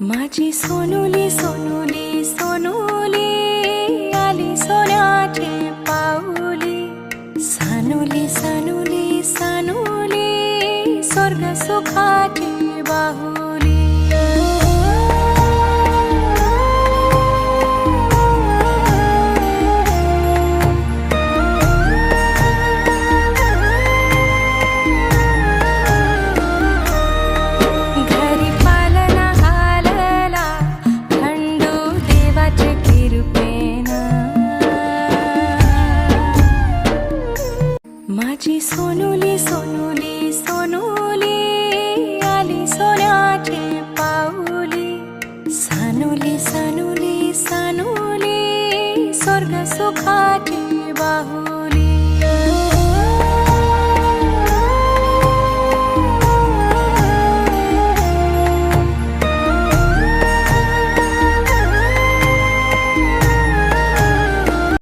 माझी सोनुली सोनुली सोनुली आली सोन्याची पाऊली। सानुली सानुली सानुली स्वर्ग सुखाची बाहुली। घरी पालना हालला खंडू देवाचे कृपेनं। माझी सोनुली सोनुली सोनुली आली सोन्याची पाऊली। सानुली सानुली सानुली स्वर्ग सुखाची